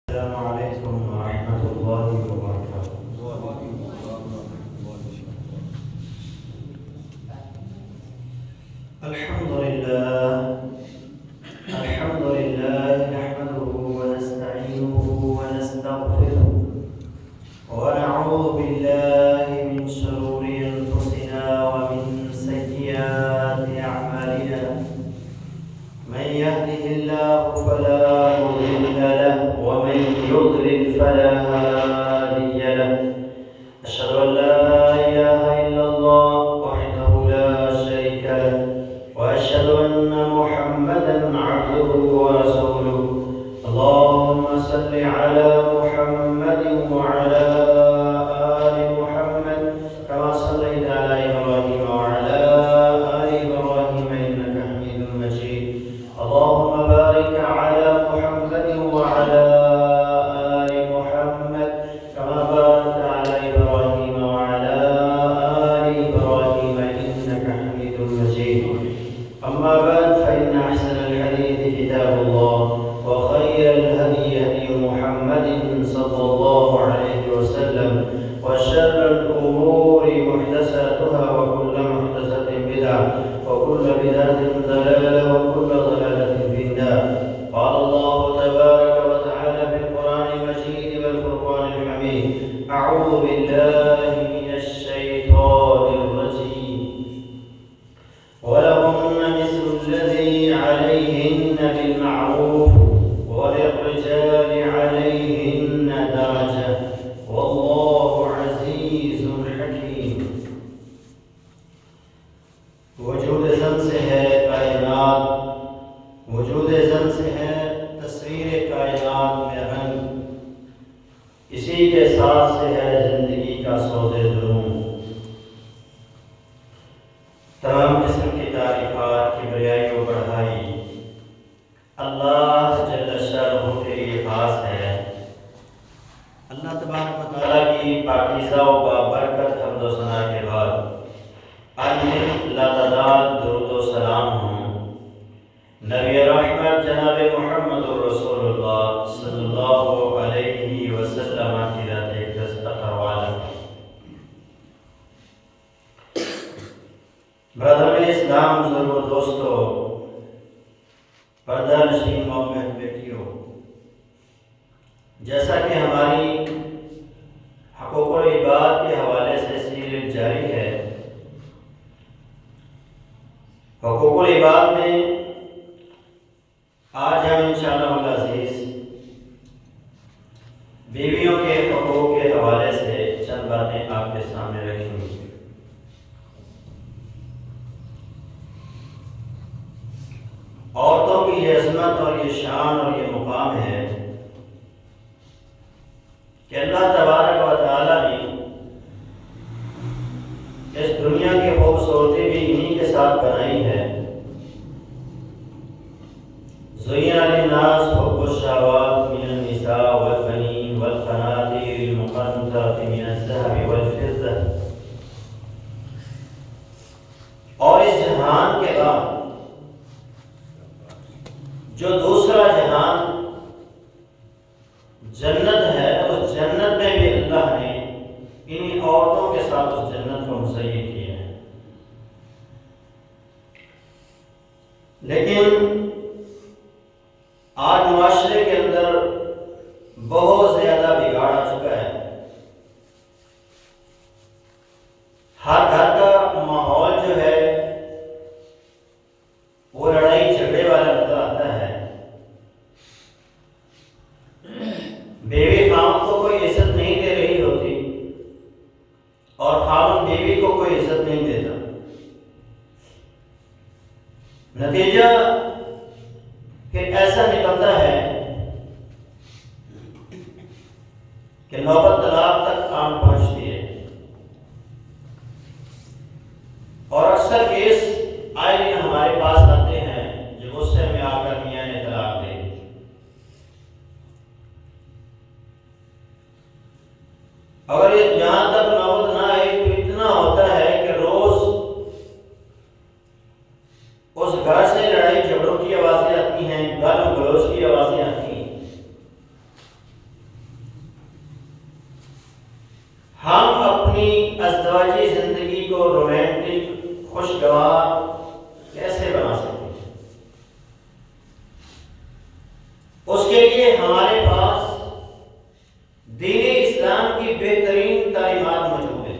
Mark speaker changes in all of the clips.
Speaker 1: السلام علیکم ورحمۃ اللہ وبرکاتہ۔ الحمد لله نحمده ونستعينه ونستغفره ونعوذ بالله من شرور أنفسنا ومن سيئات أعمالنا، من يهده الله فلا مضل له ومن يضلل فلا هادي له، أشهد أن لا إله إلا الله وحده لا شريك له، وأشهد أن محمدا عبده ورسوله. اللهم صل على محمد وعلى آل محمد كما صليت على إبراهيم وعلى آل إبراهيم إنك حميد مجيد. اللهم بارك على محمد وعلى آل محمد كما باركت على إبراهيم وعلى آل إبراهيم إنك حميد مجيد. أما بعد، فإن أحسن الحديث كتاب الله، وخير الهدي هدي محمد صلى الله عليه وسلم، وشر الأمور محدثاتها، وكل محدثة بدعة، وكل بدعة ضلالة، وكل ضلالة في النار. قال الله تبارك وتعالى في القرآن المجيد والفرقان الحميد: أعوذ بالله من الشيطان الرجيم. ولهن مثل الذي عليهن بالمعروف وللرجال عليهن درجة والله عزيز حكيم. وجود زن سے ہے کائنات، وجود زن سے ہے تصویر کائنات میں رنگ، اسی کے ساتھ سے ہے زندگی کا سوز درون. تمام قسم کی تعریفات کی بڑائی و بڑھائی اللہ جل شانہ کے لیے خاص ہے. اللہ تبارک و تعالیٰ کی پاکیزہ و بابرکت حمد و ثنا کے بعد آج لاتعداد درود و سلام ہوں نبی رحمت جناب محمد رسول اللہ صلی اللہ علیہ وسلم کی ذات اقدس والا. برادران اسلام، بزرگوں، دوستو، پردہ نشین مومن بیٹیوں، جیسا کہ ہماری حقوق العباد کے حوالے سے سیریل جاری ہے، حقوق العباد میں آج ہم انشاءاللہ العزیز بیویوں کے حقوق کے حوالے سے چند باتیں آپ کے سامنے رکھیں گے. عورتوں کی یہ عظمت اور یہ شان اور یہ مقام ہے کہ اللہ تبارک و تعالیٰ نے اس دنیا کی خوبصورتی بھی انہی کے ساتھ بنائی ہے. زُيِّنَ لِلنَّاسِ حُبُّ الشَّهَوَاتِ مِنَ النِّسَاءِ وَالْبَنِينَ وَالْقَنَاطِيرِ الْمُقَنطَرَةِ مِنَ الذَّهَبِ وَالْفِضَّةِ. اور اس جہان کے بعد جو دوسرا جہان جنت ہے، اس جنت میں بھی اللہ نے انہی عورتوں کے ساتھ اس جنت کو مزین کیا ہے. لیکن آج معاشرے کے اندر بہت زیادہ بگاڑ آ چکا ہے. ہر گھر کا ماحول جو ہے وہ لڑائی جھگڑے والا نظر آتا ہے. بیوی خاوند کو کوئی عزت نہیں دے رہی ہوتی اور خاوند بیوی کو کوئی عزت نہیں دیتا. نتیجہ پھر ایسا نکلتا ہے کہ نوبت طلاق تک آن پہنچتی ہے. اور اکثر کیس آئے دن ہمارے پاس آتے ہیں جو غصے میں آ کر میاں نے طلاق دے دی. اگر یہ جہاں تک نوبت نہ آئے تو اتنا ہوتا ہے کہ روز اس گھر سے لڑائی جھگڑوں کی آوازیں آتی ہیں، گالیوں گلوچ کی آوازیں آتی ہیں. ازدواجی زندگی کو رومانٹک خوشگوار کیسے بنا سکتے ہیں؟ اس کے لیے ہمارے پاس دین اسلام کی بہترین تعلیمات موجود ہیں۔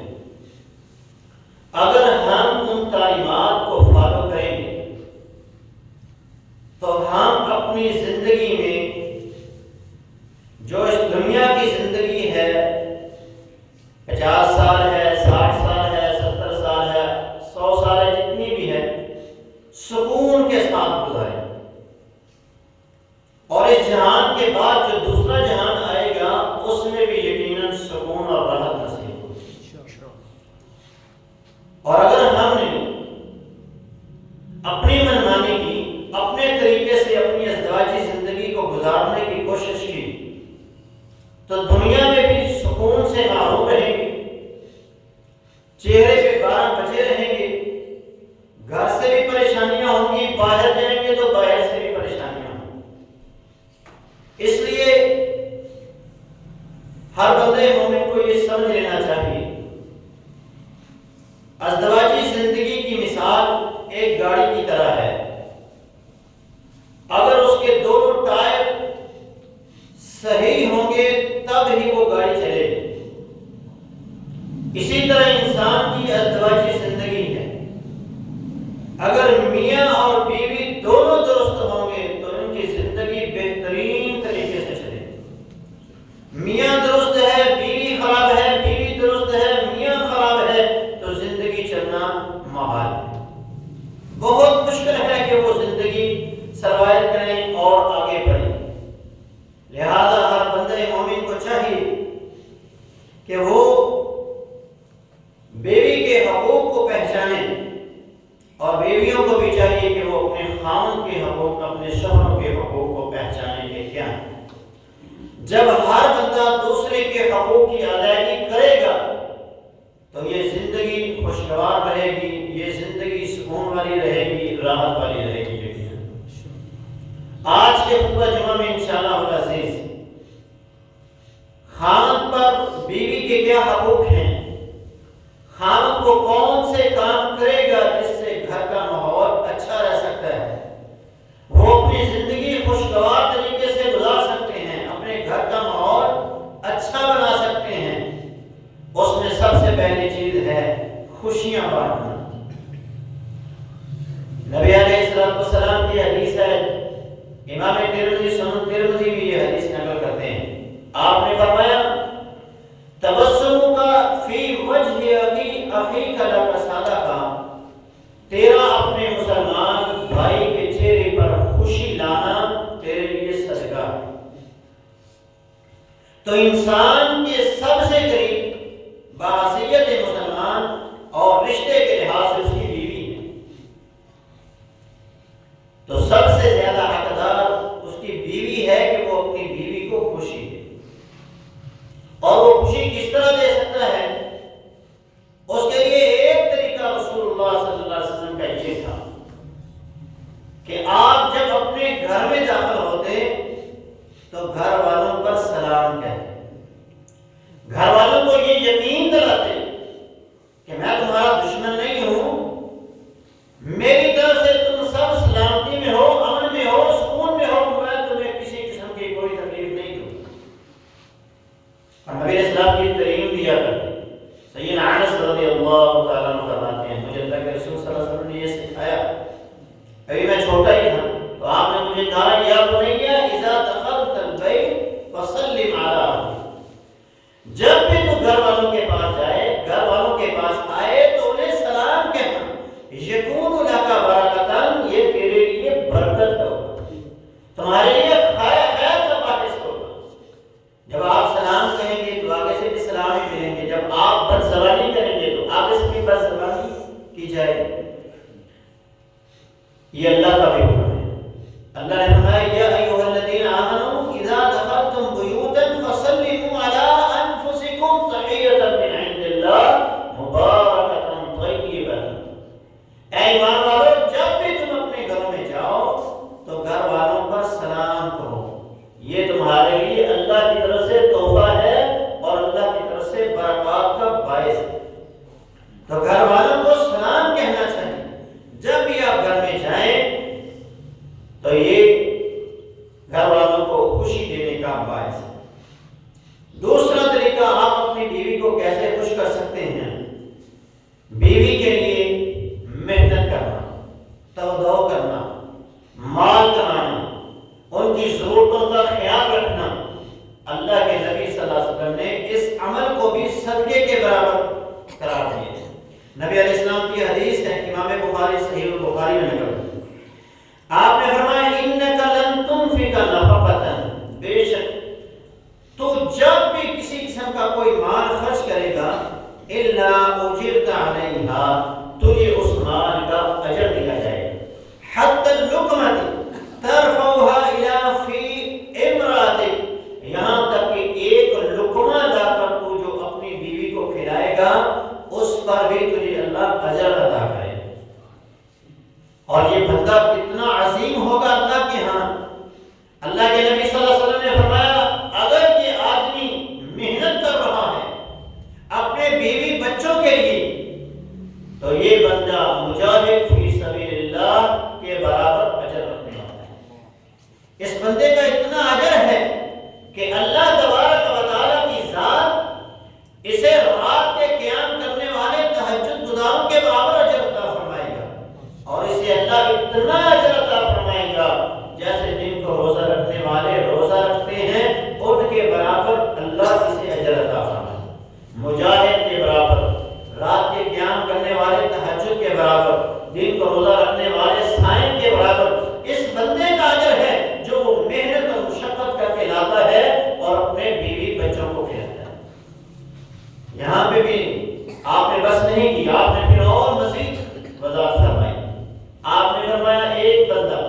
Speaker 1: اگر ہم ان تعلیمات کو فالو کریں گے تو ہم اپنی زندگی میں جو اس دنیا کی زندگی ہے، 50 سال ہے، 60 سال ہے، 70 سال ہے، 100 سال ہے، جتنی بھی ہے، سکون کے ساتھ گزاریں، اور اس جہان کے بعد جو دوسرا جہان آئے گا اس میں بھی یقیناً سکون اور راحت نصیب ہوگی۔ اور اگر ہم نے اپنی منمانی کی، اپنے طریقے سے اپنی ازدواجی زندگی کو گزارنے کی کوشش کی تو دنیا میں بھی سکون سے محروم رہیں گے، چہرے پہ 12 بجے رہیں گے، گھر سے بھی پریشانیاں ہوں گی، باہر جائیں گے تو باہر سے بھی پریشانیاں ہوں گی۔ اس لیے ہر بندے مومن کو یہ سمجھ لینا چاہیے، ازدواجی زندگی کی مثال ایک گاڑی کی طرح ہے۔ اگر اس کے دونوں ٹائر صحیح ہوں گے تب ہی وہ گاڑی چلے گی۔ اسی طرح انسان کی ازدواجی زندگی ہے، اگر میاں اور بیوی دونوں درست ہوں گے تو ان کی زندگی بہترین طریقے سے چلے گی۔ میاں درست ہے، بیوی خراب ہے، بیوی درست ہے، میاں خراب ہے تو زندگی چلنا محال ہے۔ بہت مشکل ہے کہ وہ زندگی سروائیو کریں اور آگے بڑھیں۔ لہذا ہر بندے مومن کو چاہیے کہ وہ بیوی کے حقوق کو پہچانیں، اور بیویوں کو بھی چاہیے کہ وہ اپنے خاوند کے حقوق، اپنے شوہروں کے حقوق کو پہچانیں کہ کیا ہے۔ جب ہر بندہ دوسرے کے حقوق کی ادائیگی کرے گا تو یہ زندگی خوشگوار رہے گی، یہ زندگی سکون والی رہے گی، راحت والی رہے گی۔ آج کے خطبہ جمعہ میں انشاءاللہ العزیز خاوند پر بیوی کے کیا حقوق ہیں، خاوند کو کون سے کام کرے گا جس سے گھر کا ماحول اچھا رہ سکتا ہے، وہ اپنی زندگی خوشگوار طریقے سے گزار سکتے ہیں، اپنے گھر کا ماحول اچھا بنا سکتے ہیں، اس میں سب سے پہلی چیز ہے خوشیاں بانٹنا۔ نبی علیہ السلام کی حدیث ہے، امام ترمذی سنن ترمذی بھی یہ حدیث نقل کرتے ہیں، آپ نے فرمایا تبسم کا فی وجہ اخیک لک صدقہ، تیرا اپنے مسلمان بھائی کے چہرے پر خوشی لانا تیرے لیے صدقہ ہے۔ تو انسان کے سب سے قریب بحیثیت مسلمان اور رشتے کے لحاظ سے اس کی بیوی ہے، تو سب سے زیادہ حقدار اس کی بیوی ہے کہ وہ اپنی بیوی کو خوشی دے۔ اور وہ خوشی کس طرح دے سکتا ہے؟ اس کے لیے ایک طریقہ رسول اللہ صلی اللہ علیہ وسلم کا یہ تھا کہ آپ جب اپنے گھر میں داخل ہوتے تو گھر والوں پر سلام کہتے، گھر والوں کو یہ یقین دلاتے کہ میں تمہارا دشمن نہیں ہوں، میری طرف سے تم سب سلامتی میں ہو، امن میں ہو، سکون میں ہو، میں تمہیں کسی قسم کی کوئی تکلیف نہیں دوں۔ اور نبی علیہ السلام کی تعلیم دیا کرتے، سیدنا انس رضی اللہ تعالیٰ عنہ فرماتے ہیں مجھے اللہ کے رسول صلی اللہ علیہ وسلم نے یہ سکھایا، ابھی میں چھوٹا ہی تھا تو آپ نے مجھے کہا یا بنی اذا دخلت البیت فسلم علی کو کیسے خوش کر سکتے ہیں؟ بیوی کے لیے محنت کرنا، تودو کرنا، مال کمانا، ان کی ضرورتوں کا خیال رکھنا۔ اللہ کے نبی صلی اللہ علیہ وسلم نے اس عمل کو بھی صدقے کے برابر قرار دیا۔ نبی علیہ السلام کی حدیث ہے، امام بخاری صحیح البخاری میں نقل ہے، آپ نے فرمایا انک لن تنفق نفقۃ، بے شک تو جب بھی کسی قسم کا کوئی مال خرچ کرے گا، الا اجرت علیہا، تجھے اس مال کا اجر دیا جائے گا، حتی اللقمۃ ترفعها الی فی امرأتک، یہاں تک کہ ایک لقمہ لا کر تو جو اپنی بیوی کو کھلائے گا اس پر بھی تجھے اللہ اجر عطا کرے گا۔ اور یہ بندہ کتنا عظیم ہوگا اللہ کے ہاں۔ اللہ کے نبی صلی اللہ علیہ وسلم نے فرمایا اگر یہ آدمی محنت کر رہا ہے اپنے بیوی بچوں کے لیے تو یہ بندہ مجاہد فی سبیل اللہ کے برابر اجر رکھنے والا ہے۔ اس بندے کا اتنا اجر ہے کہ اللہ تبارک و تعالیٰ کی ذات اسے رات کے قیام کرنے والے تہجد گزاروں کے برابر اجر عطا فرمائے گا، اور اسے اللہ اتنا اجر عطا فرمائے گا جیسے دن کو روزہ رکھنے والے روزہ رکھتے ہیں ان کے برابر اللہ اسے اجر عطا فرمائے گا۔ مجاہد کے برابر، رات کے قیام کرنے والے تہجد کے برابر، دن کو روزہ رکھنے والے صائم کے برابر اس بندے کا اجر ہے جو وہ محنت اور مشقت کر کے لاتا ہے اور اپنے بیوی بچوں کو کھلاتا ہے۔ یہاں پہ بھی آپ نے بس نہیں کی، آپ نے پھر اور مزید وضاحت فرمائی۔ آپ نے فرمایا ایک بندہ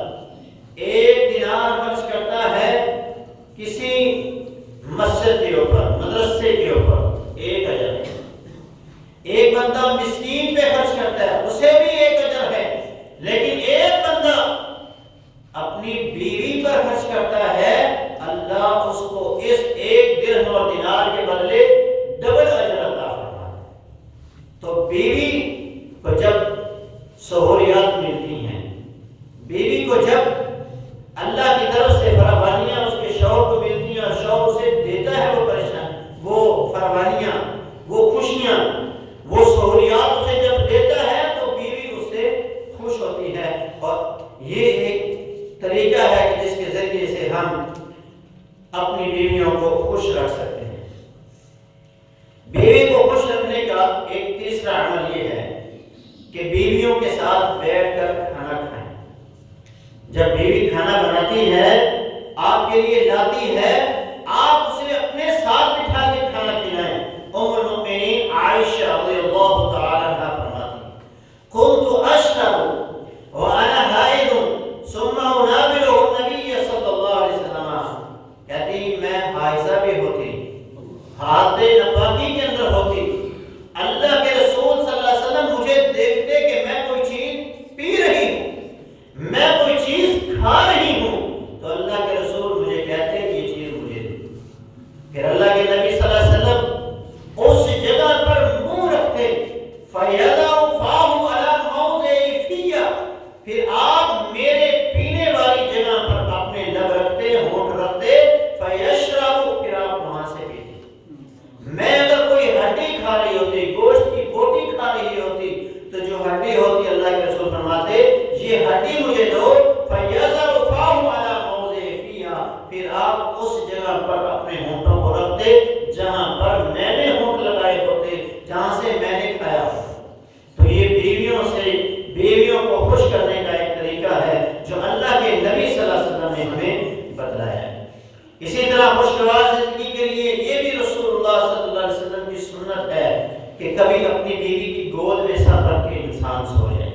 Speaker 1: 1 دینار خرچ کرتا ہے کسی مسجد کے اوپر، مدرسے کے اوپر، 1 اجر ہے۔ ایک بندہ مسکین پہ خرچ کرتا ہے، اسے بھی 1 اجر ہے، لیکن ایک بندہ اپنی بیوی پر خرچ کرتا ہے، اللہ اس کو اس 1 درہم اور دینار کے بدلے ڈبل اجر عطا فرماتا ہے۔ تو بیوی کو جب سہولیات ملتی ہیں، بیوی کو جب اللہ کی طرف سے فراوانیاں اس کے شوہر کو ملتی ہیں اور شوہر اسے دیتا ہے وہ پریشان، وہ فراوانیاں، وہ خوشیاں، وہ سہولیات اسے جب دیتا ہے تو بیوی اس سے خوش ہوتی ہے۔ اور یہ ایک طریقہ ہے کہ جس کے ذریعے سے ہم اپنی بیویوں کو خوش رکھ سکتے ہیں۔ بیوی کو خوش رکھنے کا ایک تیسرا عمل یہ ہے کہ بیویوں کے ساتھ بیٹھ کر کھانا کھائیں۔ جب بیوی کھانا بناتی ہے، آپ کے لیے لاتی ہے، آپ اسے اپنے ساتھ بٹھا کے کھانا کھلائیں۔ ام المؤمنین عائشہ رضی اللہ تعالی عنہا فرماتی كنت اشرب وانا حائض ثم انابل النبي صلی اللہ علیہ وسلم، کہتی میں حائضہ بھی ہوتی، حالت نفاقی کے اندر ہوتی، اللہ کے رسول صلی اللہ علیہ وسلم مجھے دیکھتے کہ میں کوئی چیز پی رہی ہوں، میں کوئی چیز کھا رہی ہوں، تو اللہ کے رسول مجھے کہتے کہ یہ چیز مجھے دے۔ پھر اللہ کے نبی صلی اللہ علیہ وسلم اس جگہ پر منہ رکھتے، فَيَضَعُ فَاهُ عَلَى مَوْضِعِ فِيَّ، پھر آپ میرے پینے والی جگہ پر اپنے لب رکھتے، ہونٹ رکھتے، فَيَشْرَبُ، پھر آپ وہاں سے پیتے۔ میں اگر کوئی ہڈی کھا رہی ہوتی، گوشت کی بوٹی کھا رہی ہوتی، تو جو ہڈی ہوتی اللہ کے رسول فرماتے یہ ہڈی مجھے دو، فَيَضَعُ فَاهُ عَلَى مَوْضِعِ فِيهَا، پھر آپ اس جگہ پر اپنے ہونٹوں کو رکھتے جہاں پر میں نے ہونٹ لگائے ہوتے، جہاں سے میں نے کھایا ہوتا۔ تو یہ بیویوں کو خوش کرنے کا ایک طریقہ ہے جو اللہ کے نبی صلی اللہ علیہ وسلم نے ہمیں بتلایا ہے۔ اسی طرح خوشگوار زندگی کے لیے یہ بھی رسول اللہ صلی اللہ علیہ وسلم کی سنت ہے کہ کبھی اپنی بیوی کی گود میں سر رکھ کے انسان سو جائے،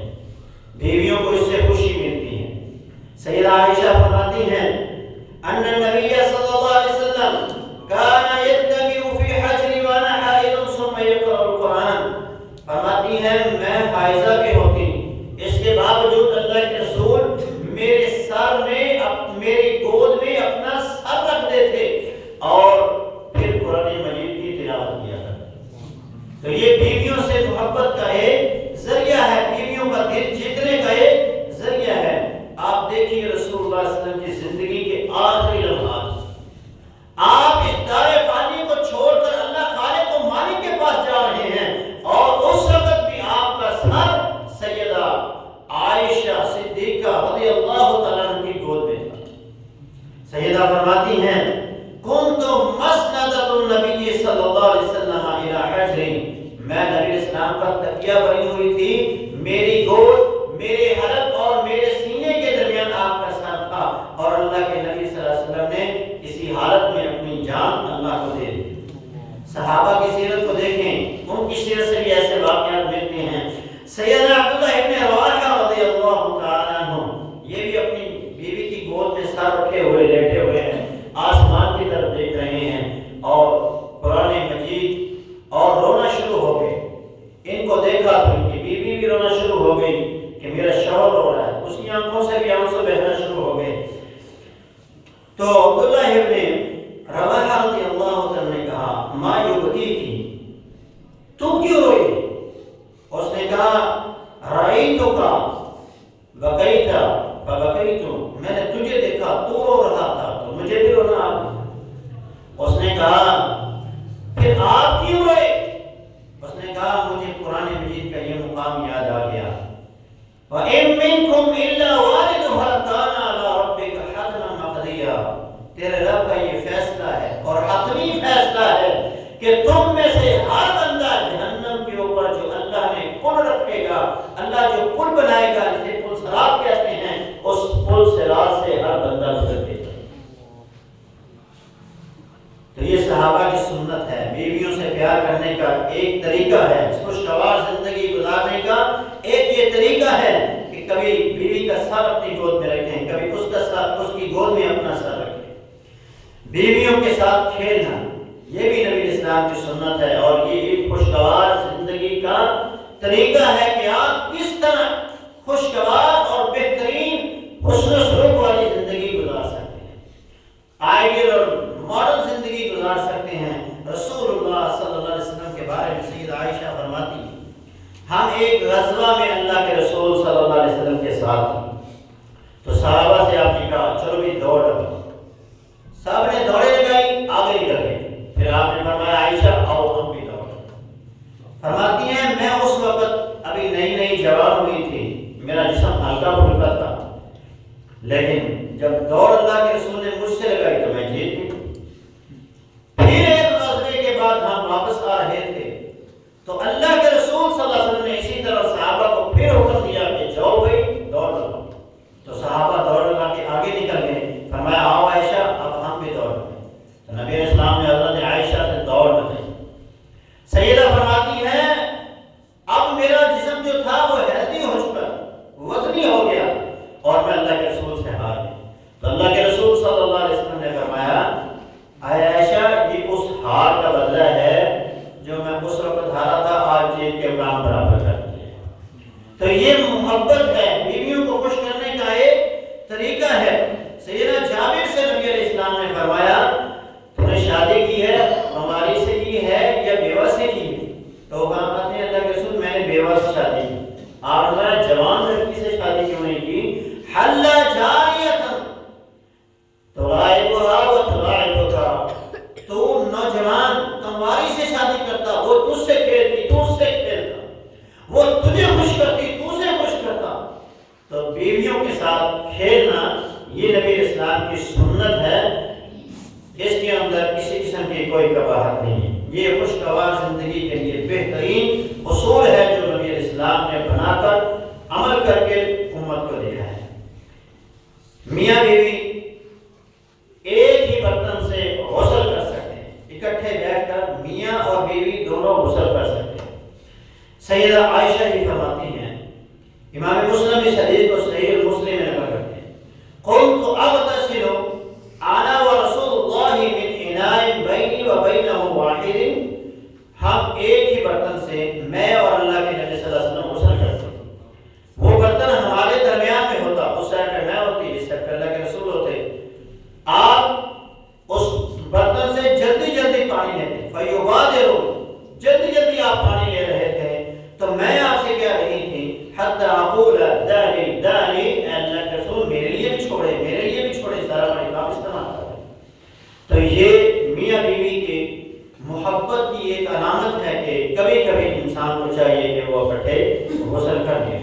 Speaker 1: بیویوں کو اس سے خوشی ملتی ہے۔ سیدہ عائشہ فرماتی ہیں ان النبی صلی اللہ علیہ وسلم کان یتکئ فی حجری وانا حائض ثم یقرأ القرآن، فرماتی ہیں میں حائضہ بھی ہوتی، اس کے باوجود اللہ کے رسول میرے سر میں میری گود میں اپنا سر رکھتے تھے اور پھر قرآن مجید کی تلاوت کیا کرتے۔ تو یہ بیویوں سے محبت کا ایک ذریعہ ہے، بیویوں کا دل جیتنے کا ایک ذریعہ ہے۔ آپ دیکھیے رسول اللہ صلی اللہ علیہ وسلم کی زندگی کے آخری لمحات، آپ اس دار فانی کو چھوڑ کر اللہ خالق و مالک کے جہاں پر تکیہ بنی ہوئی تھی، میری گود میرے حلق اور میرے سینے کے درمیان آپ کا سر تھا، اور اللہ کے نبی صلی اللہ علیہ وسلم نے اسی حالت میں اپنی جان اللہ کو دے دی۔ صحابہ کی سیرت کو دیکھیں، ان کی سیرت سے بھی ایسے واقعات ملتے ہیں۔ سیدنا عبداللہ ابن رواحہ رضی اللہ تعالیٰ عنہ، یہ بھی اپنی بیوی کی گود میں سر رکھے ہوئے لیٹے ہوئے ہیں، آسمان کی طرف دیکھ رہے ہیں اور قرآن مجید، اور رونا شروع ہو گئے۔ ان کو دیکھا تو ان کی بیوی بھی رونا شروع ہو گئی کہ میرا شوہر رو رہا ہے، اس کی آنکھوں سے بھی آنسو بہنا شروع ہو گئے۔ تو عبداللہ ابن رواحہ رضی اللہ عنہ نے کہا ما یبکیکی، تو کیوں روئی؟ اس نے کہا رأیتک بکیت فبکیت، میں نے تجھے دیکھا تو رو رہا تھا تو مجھے بھی رونا آ گیا۔ اس نے کہا پھر آپ کیوں روئے؟ اس نے کہا مجھے قرآن مجید کا یہ مقام یاد آ گیا، وَإِن مِّنكُمْ إِلَّا وَارِدُهَا كَانَ عَلَىٰ رَبِّكَ حَتْمًا مَّقْضِيًّا، تیرے رب کا یہ فیصلہ ہے اور حتمی فیصلہ ہے کہ تم میں سے ہر بندہ جہنم کے اوپر جو اللہ نے پل رکھے گا، اللہ جو پل بنائے گا جسے پل صراط کہتے ہیں، اس پل صراط سے ہر بندہ گزرے گا۔ تو یہ صحابہ کی سنت ہے، بیویوں سے پیار کرنے کا ایک طریقہ ہے، خوشگوار زندگی گزارنے کا ایک یہ طریقہ ہے کہ کبھی بیوی کا سر اپنی گود میں رکھیں، کبھی اس کا سر اس کی گود میں اپنا سر رکھیں۔ بیویوں کے ساتھ کھیلنا یہ بھی نبی اسلام کی سنت ہے، اور یہ ایک خوشگوار زندگی کا طریقہ ہے کہ آپ کس طرح خوشگوار اور بہترین حسن و سلوک والی زندگی گزار سکتے ہیں، آئیڈیل اور ماڈل زندگی گزار سکتے ہیں۔ رسول اللہ صلی اللہ علیہ وسلم کے بارے میں سید عائشہ فرماتی ہیں ہم ایک غزوہ میں اللہ کے رسول صلی اللہ علیہ وسلم کے ساتھ تھے، تو صحابہ سے آپ نے کہا چلو بھی دوڑ لگاؤ، صاحب نے دوڑے لگائی، آگے نکل گئے، پھر آپ نے فرمایا عائشہ آؤ ہم بھی دوڑ۔ فرماتی ہیں میں اس وقت ابھی نئی نئی جوان ہوئی تھی، میرا جسم ہلکا پھلکا تھا، لیکن جب دوڑ اللہ کے رسول نے مجھ سے لگائی تو میں جیت گئی۔ پھر ایک غزوے کے بعد ہم واپس آ رہے تھے تو اللہ کے رسول صلی اللہ علیہ وسلم نے اسی طرح صحابہ کو پھر حکم دیا کہ جاؤ بھائی دوڑ لگاؤ، تو صحابہ دوڑ لگا کے آگے نکل گئے۔ فرمایا آؤ عائشہ اب ہم بھی دوڑ لگائیں، تو نبی اسلام نے حضرت عائشہ سے دوڑ لگائی۔ سیدہ فرماتی ہیں اب میرا جسم جو تھا وہ ہیلدی ہو چکا، وزنی ہو گیا، اور میں اللہ کے رسول سے ہار گئی۔ تو اللہ کے رسول صلی اللہ علیہ وسلم نے فرمایا اے عائشہ یہ اس ہار کا بدلہ ہے جو میں اس وقت ہارا تھا، آج جیت کے کام برابر کر دیا۔ تو یہ محبت ہے، بیویوں کو خوش کرنے کا ایک طریقہ ہے۔ سیدنا جابر سے نبی علیہ السلام نے فرمایا تو نے شادی کی ہے ہماری سے کی ہے یا بیوہ سے کی ہے؟ تو وہ کہتے ہیں اللہ کے رسول میں نے بیوہ سے شادی کی۔ آپ نے جوان لڑکی سے شادی کیوں نہیں کی؟ حل جاریتن تلاعبھا و تلاعبھا، تو نوجوان کنواری سے شادی کرتا، وہ تجھ سے کھیلتی تو اس سے کھیلتا، وہ تجھے خوش کرتی تو اسے خوش کرتا۔ تو بیویوں کے ساتھ کھیلنا یہ نبی اسلام کی سنت ہے، اس کے اندر کسی قسم کی کوئی قباحت نہیں ہے۔ یہ خوشگوار زندگی کے لیے بہترین اصول ہے جو نبی اسلام نے بنا کر عمل کر کے امت کو دیا ہے۔ میاں بیوی ایک ہی برتن سے غسل کر سکتے ہیں، اکٹھے بیٹھ کر میاں اور بیوی دونوں غسل کر سکتے ہیں۔ سیدہ عائشہ ہی فرماتی ہیں، امام مسلم اس حدیث کو صحیح مسلم میں نقل کرتے ہیں، قلت اغتسل انا ورسول اللہ من اناء بینی و بینہ واحد، ہم ایک ہی برتن سے میں اور اللہ کے نبی صلی اللہ علیہ وسلم غسل کرتے ہیں، وہ برتن ہمارے درمیان میں ہوتا، اس سائڈ پہ میں ہوتی، اس سائڈ پہ اللہ کے رسول ہوتے، آپ اس برتن سے جلدی جلدی پانی لیتے، فیبادروا، جلدی جلدی آپ پانی لے رہے تھے، تو میں آپ سے کہہ رہی تھی حتی اقول دانی دانی، اللہ کے رسول میرے لیے بھی چھوڑے، میرے لیے بھی چھوڑے، ذرا پانی کا استعمال کریں۔ تو یہ میاں بیوی کی محبت کی ایک علامت ہے کہ کبھی کبھی انسان کو چاہیے کہ وہ اکٹھے غسل کر لیں۔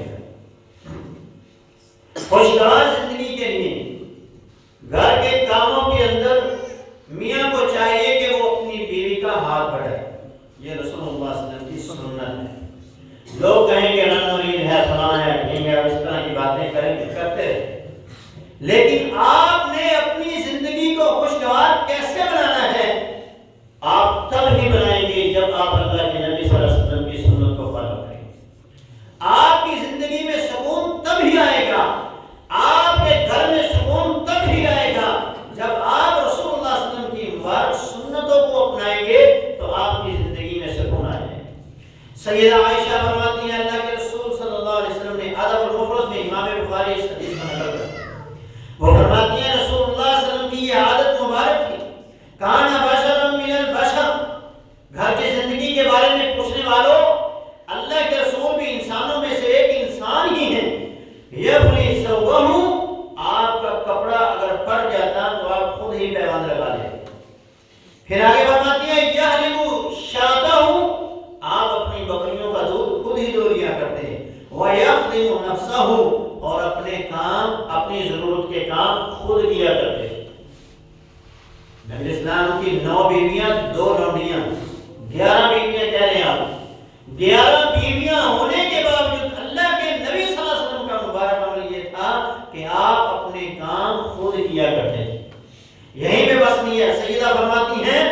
Speaker 1: خوشگوار زندگی کے لیے گھر کے کاموں کے اندر میاں کو چاہیے کہ وہ اپنی بیوی کا ہاتھ بڑھائے، یہ رسول اللہ صلی اللہ علیہ وسلم کی سنت ہے۔ لوگ کہیں گے غم مرید ہے، فلاں ہے، ڈھینگ ہے، اس طرح کی باتیں کریں گے، کرتے رہے، لیکن آپ نے اپنی زندگی کو خوشگوار کیسے بنانا ہے؟ آپ تب ہی بنائیں گے جب آپ اللہ کے نبی صلی اللہ علیہ وسلم کی سنت کو فالو کریں گے۔ آپ کی زندگی میں سکون تب ہی آئے گا، آپ کے گھر میں سکون تب ہی آئے گا جب آپ رسول اللہ صلی اللہ علیہ وسلم کی مبارک سنتوں کو اپنائیں گے تو آپ کی زندگی میں سکون آئے گا۔ سیدہ عائشہ فرماتی ہیں اللہ کے رسول صلی اللہ علیہ وسلم نے ادب المفرد میں امام بخاری اس حدیث کو نقل کرتے ہیں، وہ فرماتی ہیں رسول اللہ صلی اللہ علیہ وسلم کی یہ عادت مبارک تھی، کانا بشرا من البشر، گھر کی زندگی کے بارے میں پوچھنے والوں، اللہ کے رسول بھی انسانوں میں سے ایک انسان ہی ہیں، یفنی ثوبہ، آپ کا کپڑا اگر پھٹ جاتا تو آپ خود ہی پیوند لگا لیتے۔ پھر آگے فرماتی ہے یحلب شاتہ، آپ اپنی بکریوں کا دودھ خود ہی دو لیا کرتے ہیں، وَيَخْدِمُ نَفْسَهُ، اور اپنے کام، اپنی ضرورت کے کام خود کیا کرتے ہیں۔ نبی اسلام کی 9 بیویاں 2 لونڈیاں، 11 بیویاں کہہ رہے ہیں آپ، 11 بیویاں ہونے کے باوجود اللہ کے نبی صلی اللہ علیہ وسلم کا مبارک عمل یہ تھا کہ آپ اپنے کام خود کیا کرتے تھے۔ یہیں پہ بس نہیں ہے، سیدہ فرماتی ہیں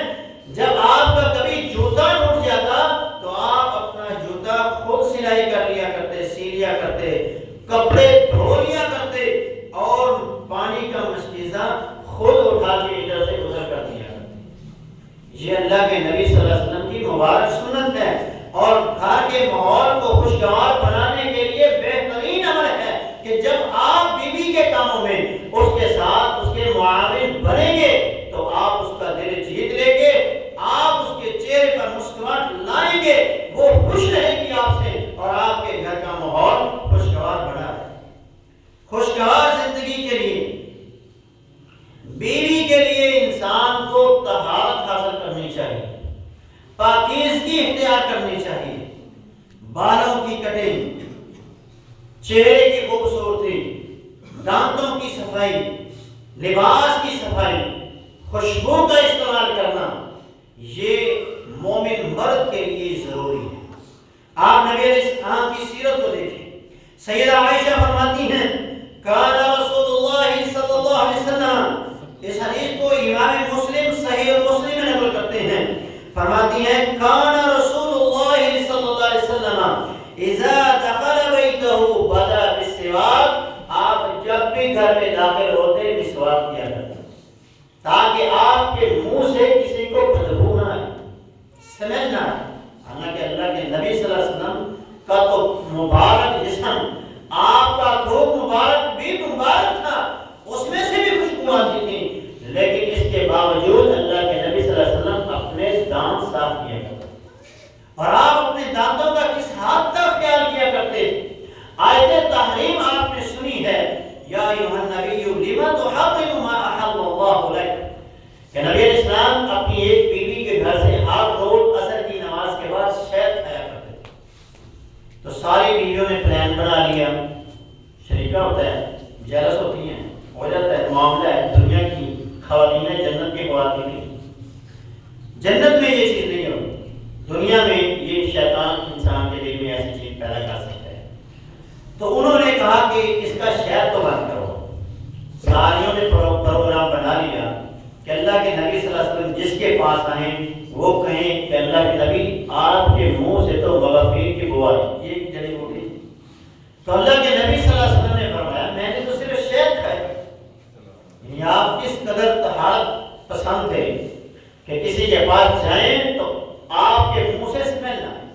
Speaker 1: جب آپ کا کبھی جوتا ٹوٹ جاتا تو آپ اپنا جوتا خود سلائی کر لیا کرتے، سی لیا کرتے، کپڑے دھو لیا کرتے، اور پانی کا مشکیزہ خود اٹھا کے ادھر سے ادھر کر دیا کرتے۔ یہ اللہ کے نبی صلی اللہ علیہ وسلم کی مبارک سنت ہے، اور گھر کے ماحول کو خوشگوار بنانے کے لیے بہترین عمل ہے کہ جب آپ بیوی کے کاموں میں اس کے ساتھ اس کے معاون بنیں گے تو آپ اس کا دل جیت لیں گے، آپ اس کے چہرے پر مسکراہٹ لائیں گے، وہ خوش رہے گی آپ سے، اور آپ کے گھر کا ماحول خوشگوار بنا رہے۔ خوشگوار زندگی کے لیے بیوی کے لیے انسان کو طہارت حاصل کرنی چاہیے، پاکیزگی اختیار کرنی چاہیے، بالوں کی کٹنگ، چہرے کی خوبصورتی، دانتوں کی صفائی، لباس کی صفائی، خوشبو کا استعمال کرنا، یہ مومن مرد کے لیے ضروری ہے۔ آپ نبی علیہ السلام کی سیرت کو دیکھیں، سیدہ عائشہ فرماتی ہیں کان رسول اللہ صلی اللہ علیہ وسلم، اس حدیث کو امام مسلم صحیح مسلم میں نقل کرتے ہیں، فرماتی ہیں کان رسول اللہ صلی اللہ علیہ وسلم اذا دخل بیتہ بدا بالسواک، آپ جب بھی گھر میں داخل ہوتے مسواک کیا کرتے تاکہ آپ کے منہ سے کسی کو بدبو نہ آئے، سمیل نہ آئے۔ حالانکہ اللہ کے نبی صلی اللہ علیہ وسلم کا تو مبارک جسم، آپ کا تھوک مبارک بھی مبارک تھا، اس میں سے بھی خوشبو آتی تھی، لیکن اس کے باوجود اللہ کے نبی صلی اللہ علیہ وسلم اپنے دانت صاف کیا کرتے، اور آپ اپنے دانتوں کا کس حد تک خیال کیا کرتے۔ آیت تحریم آپ نے سنی ہے، یا ایھا النبی لما تحرم ما احل اللہ لک، کہ نبی علیہ السلام اپنی ایک بیوی کے گھر سے ہر روز عصر کی نماز کے بعد شہد کھایا کرتے تھے، تو ساری بیویوں نے پلان بنا لیا، شریکہ ہوتا ہے، جیلس ہوتی ہیں، ہو جاتا ہے، معاملہ ہے، دنیا کی خواتین جنت کی خواتین، جنت میں یہ چیز نہیں ہوتی، دنیا میں یہ شیطان انسان کے دل میں ایسی چیز پیدا کر سکتا ہے۔ تو انہوں نے کہا کہ اس کا شہد تو بند کرو، ساریوں نے پروگرام بنا لیا کہ اللہ کے نبی صلی اللہ علیہ وسلم جس کے پاس آئیں وہ کہیں کہ اللہ کے نبی آپ کے منہ سے تو مغفیر کی بو آئی، یہ ایک جڑی بوٹی، تو اللہ کے نبی صلی اللہ علیہ وسلم نے فرمایا میں نے تو صرف شہد کھایا، یعنی آپ کس قدر طہارت پسند تھے کہ کسی کے پاس جائیں تو آپ کے منہ سے اسمیل نہ آئے۔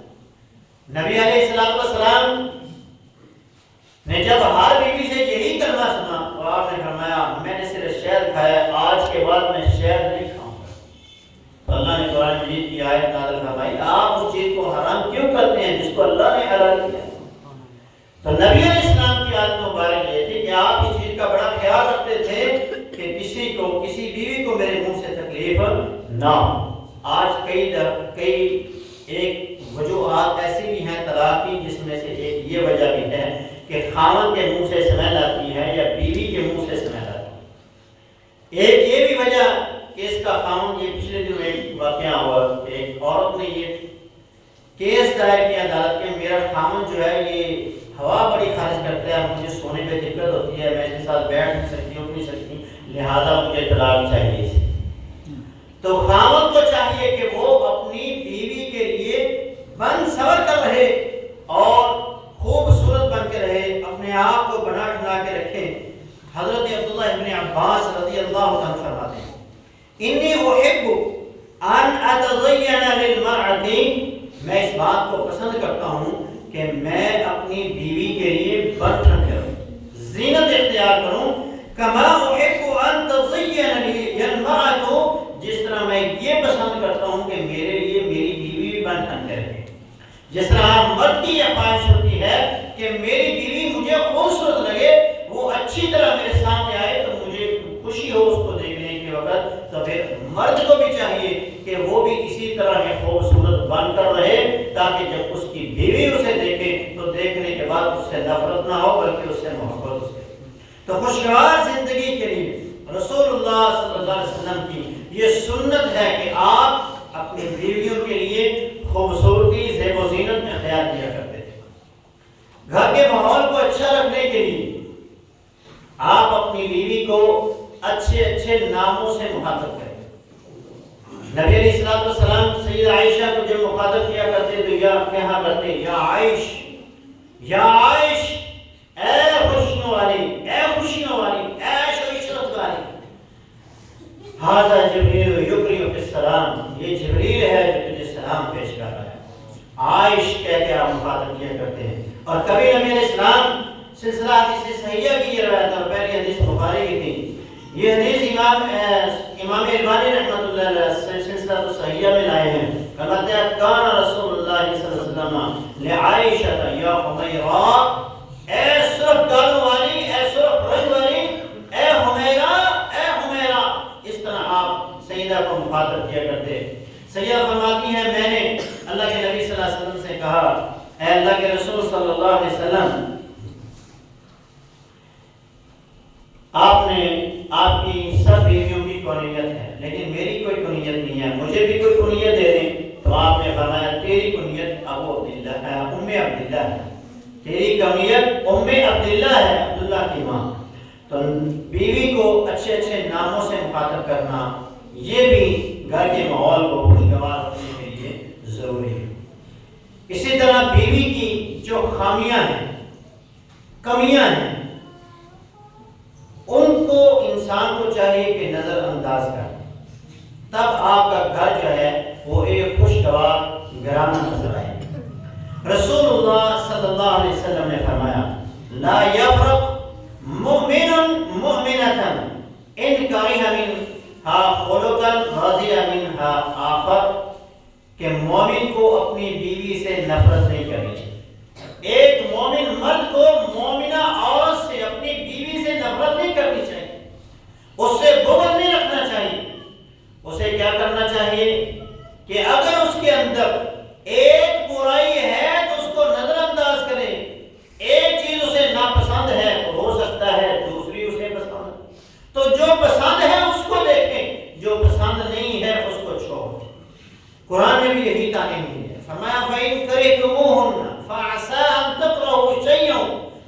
Speaker 1: نبی علیہ السلام نے جب ہر بیوی سے یہی کلمہ سنا تو آپ نے فرمایا میں نے صرف شہد کھایا، آج کے بعد میں شہد نہیں کھاؤں گا۔ تو اللہ نے قرآن مجید کی آیت نازل فرمائی آپ اس چیز کو حرام کیوں کرتے ہیں جس کو اللہ نے حلال کیا؟ تو نبی علیہ السلام کی عادت مبارک یہ تھی کہ آپ اس چیز کا بڑا خیال رکھتے تھے کہ کسی بیوی کو میرے منہ سے تکلیف نہ ہو۔ آج کئی ایک وجوہات ایسی بھی ہیں طلاق کی، جس میں سے ایک یہ وجہ بھی ہے کہ خاوند کے منہ سے اسمیل آتی ہے یا بیوی کے منہ سے اسمیل آتی ہے۔ ایک یہ بھی وجہ کہ اس کا خاوند، یہ پچھلے دنوں ایک واقعہ ہوا کہ ایک عورت نے یہ کیس دائر کیا عدالت کے میرا خامن جو ہے یہ ہوا بڑی خارج کرتا ہے، مجھے سونے پہ دقت ہوتی ہے، میں اس کے ساتھ بیٹھ نہیں سکتی اٹھ نہیں سکتی، لہذا مجھے طلاق چاہیے اسے۔ تو خامن کو چاہیے کہ وہ اپنی بیوی کے لیے بن سور کر رہے اور خوبصورت بن کے رہے، اپنے آپ کو بنا ٹھنا کے رکھے۔ حضرت عبداللہ ابن عباس رضی اللہ عنہ فرماتے ہیں انی احب ان اتزین للمرأة، میں اس بات کو پسند کرتا ہوں کہ میں اپنی بیوی کے لیے بن ٹھن کروں، زینت اختیار کروں، کما احب ان تزین لی المرأة، جس طرح میں یہ پسند کرتا ہوں کہ میرے لیے میری بیوی بھی بن ٹھن کرے۔ جس طرح مرد کی یہ خواہش ہوتی ہے کہ میری بیوی مجھے خوبصورت لگے، وہ اچھی طرح میرے سامنے آئے تو مجھے خوشی ہو اس کو دیکھنے کے وقت، تو پھر مرد کو بھی چاہیے کہ وہ بھی اسی طرح میں خوبصورت بن کر رہے، تاکہ جب اس کی بیوی اسے دیکھے تو دیکھنے کے بعد اس سے نفرت نہ ہو بلکہ اس سے محبت ہو۔ تو خوشگوار زندگی کے لیے رسول اللہ صلی اللہ علیہ وسلم کی یہ سنت ہے کہ آپ اپنی بیویوں کے لیے خوبصورتی زیب و زینت میں خیال کیا کرتے تھے۔ گھر کے ماحول کو اچھا رکھنے کے لیے آپ اپنی بیوی کو اچھے اچھے ناموں سے مخاطب کریں۔ نبی علیہ الصلوۃ والسلام سیدہ عائشہ کو جب مخاطب کیا کرتے تو یا کہا کرتے یا عائش، یا عائش، اے خوشیوں والی، اے خوشیوں والی، اے عیش و عشرت والی۔ ھذا جبریل یقرئک السلام، یہ جبریل ہے جو تجھے سلام پیش کر رہا ہے۔ عائش کہہ کے آپ مخاطب کیا کرتے ہیں۔ اور کبھی نبی علیہ السلام سلسلہ حدیث صحیحہ کی یہ روایت اور پہلی حدیث بخاری کی تھی، یہ حدیث امام البانی رحمۃ اللہ علیہ سلسلہ صحیحہ میں لائے ہیں۔ فرماتے ہیں کان رسول اللہ صلی اللہ علیہ وسلم لعائشہ یا حمیرہ، اے سرخ گالوں والی، اے سرخ رنگ والی، اے حمیرہ، اے حمیرہ، اس طرح آپ سیدہ کو مخاطب کیا کرتے۔ سیدہ فرماتی ہیں میں نے اللہ کے نبی صلی اللہ علیہ وسلم سے کہا اے اللہ کے رسول صلی اللہ علیہ وسلم، آپ کی سب بیویوں کی کنیت ہے لیکن میری کوئی کنیت نہیں ہے، مجھے بھی کوئی کنیت دے دیں۔ تو آپ نے فرمایا تیری کنیت ابو عبداللہ ہے، ام عبداللہ ہے، تیری کنیت ام عبداللہ ہے، عبداللہ کی ماں۔ تو بیوی کو اچھے اچھے ناموں سے مخاطب کرنا یہ بھی گھر کے ماحول کو خوشگوار رکھنے کے لیے ضروری ہے۔ اسی طرح بیوی کی جو خامیاں ہیں، کمیاں ہیں، ان کو انسان کو چاہیے کہ نظر انداز کرے، تب آپ کا گھر جو ہے وہ ایک خوشگوار گھرانہ نظر آئے۔ رسول اللہ صلی اللہ علیہ وسلم نے فرمایا لا یفرق مؤمن مؤمنة ان کرہ منها خلقا رضی منها آخر، کہ مومن کو اپنی بیوی سے نفرت نہیں کرنی چاہیے۔ ایک مومن مرد کو مومنہ عورت سے، اپنی بیوی سے نفرت نہیں کرنی چاہیے، اس سے بغض نہیں رکھنا چاہیے۔ اسے کیا کرنا چاہیے کہ اگر اس کے اندر ایک برائی ہے تو اس کو نظر انداز کرے، ایک چیز اسے ناپسند ہے تو ہو سکتا ہے دوسری اسے پسند، تو جو پسند ہے اس کو دیکھیں، جو پسند نہیں ہے اس کو چھوڑ دیں۔ قرآن نے بھی یہی تعلیم دی ہے، فرمایا فَإِن كَرِهْتُمُوهُنَّ فَعَسَىٰ أَن تَكْرَهُوا شَيْئًا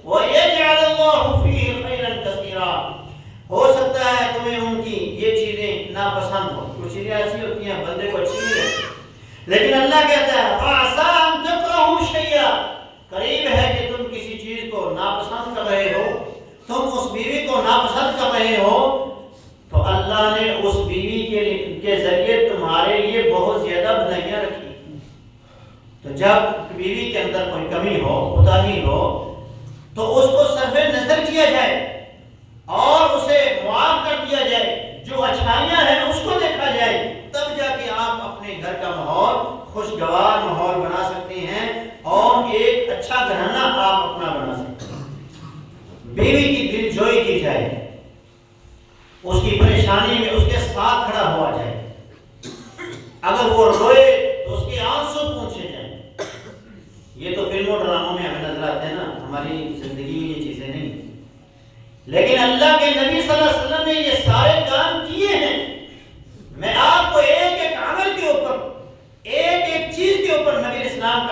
Speaker 1: وَيَجْعَلَ اللَّهُ فِيهِ خَيْرًا كَثِيرًا، ہو سکتا ہے تمہیں ان کی یہ چیزیں ناپسند ہو، کچھ چیزیں ایسی ہوتی ہیں بندے کو اچھی نہیں لگتی، لیکن اللہ کہتا ہے فَعَسَىٰ أَن تَكْرَهُوا شَيْئًا، قریب ہے کہ تم کسی چیز کو ناپسند کر رہے ہو، تم اس بیوی کو ناپسند کر رہے ہو، تو اللہ نے اس بیوی کے ذریعے تمہارے لیے بہت زیادہ بھلائیاں رکھی۔ تو جب بیوی کے اندر کوئی کمی ہو، کوتاہی ہو، تو اس کو صرف نظر کیا جائے اور اسے معاف کر دیا جائے، جو اچھائیاں ہیں اس کو دیکھا جائے، تب جا کے آپ اپنے گھر کا ماحول خوشگوار ماحول بنا سکتے ہیں اور ایک اچھا گھرانہ آپ اپنا بنا سکتے ہیں۔ بیوی کی دل جوئی کی جائے، اس کی پریشانی میں اس کے ساتھ کھڑا ہوا جائے، اگر وہ روئے تو اس کے آنسو پوچھے جائیں۔ یہ تو فلموں اور ڈراموں میں ہمیں نظر آتے ہیں نا، ہماری زندگی میں یہ چیزیں نہیں، لیکن اللہ کے نبی صلی اللہ علیہ وسلم نے یہ سارے کام کیے ہیں۔ میں آپ کو ایک ایک عمل کے اوپر، ایک ایک چیز کے اوپر نبی اسلام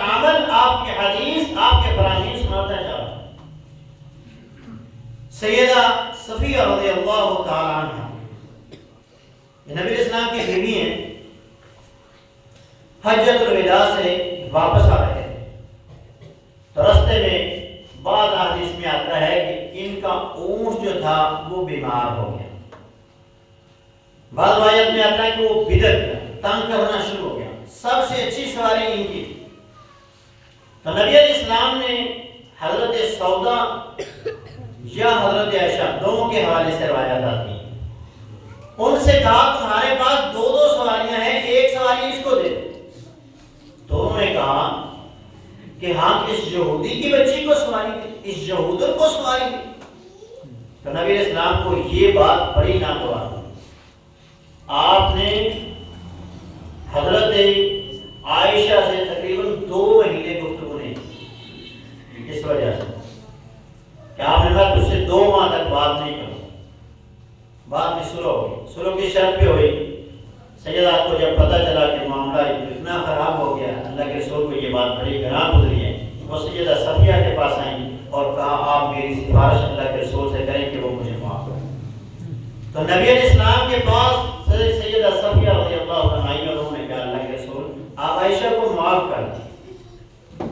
Speaker 1: صفیہ رضی اللہ تعالی عنہ، یہ نبی علیہ السلام کی بیوی ہیں، حجۃ الوداع سے واپس آ رہے تھے تو رستے میں بعض حدیث میں آتا ہے کہ ان کا اونٹ جو تھا وہ بیمار ہو گیا، بعض روایت میں آتا ہے کہ وہ بگڑ گیا، تنگ کرنا شروع ہو گیا، سب سے اچھی سواری ان کی تھی۔ تو نبی علیہ السلام نے حضرت سودا یا حضرت عائشہ دونوں کے حوالے سے روایت آتی ہیں، ان سے کہا تمہارے پاس دو دو سواریاں ہیں، ایک سواری اس کو دے دو۔ تو انہوں نے کہا کہ ہاں اس یہودی کی بچی کو سواری دی، اس یہودر کو سواری دی۔ تو نبی علیہ السلام کو یہ بات بڑی ناگوار ہوئی، آپ نے حضرت عائشہ سے تقریباً 2 مہینے گفتگو نہیں کی، اس وجہ سے کہ آپ نے کہا تجھ سے 2 ماہ تک بات نہیں کروں۔ بعد میں سلو ہوئی، سلو کی شرط پہ ہوئی۔ سیدہ کو جب پتہ چلا کہ معاملہ اتنا خراب ہو گیا، اللہ کے رسول کو یہ بات بڑی گراں گزری ہے، وہ سیدہ صفیہ کے پاس آئیں اور کہا آپ میری سفارش اللہ کے رسول سے کریں کہ وہ مجھے معاف کریں۔ تو نبی علیہ السلام کے پاس سیدہ صفیہ رضی اللہ عنہا آئی اور انہوں نے کہا اللہ کے رسول آپ عائشہ کو معاف کر دیں۔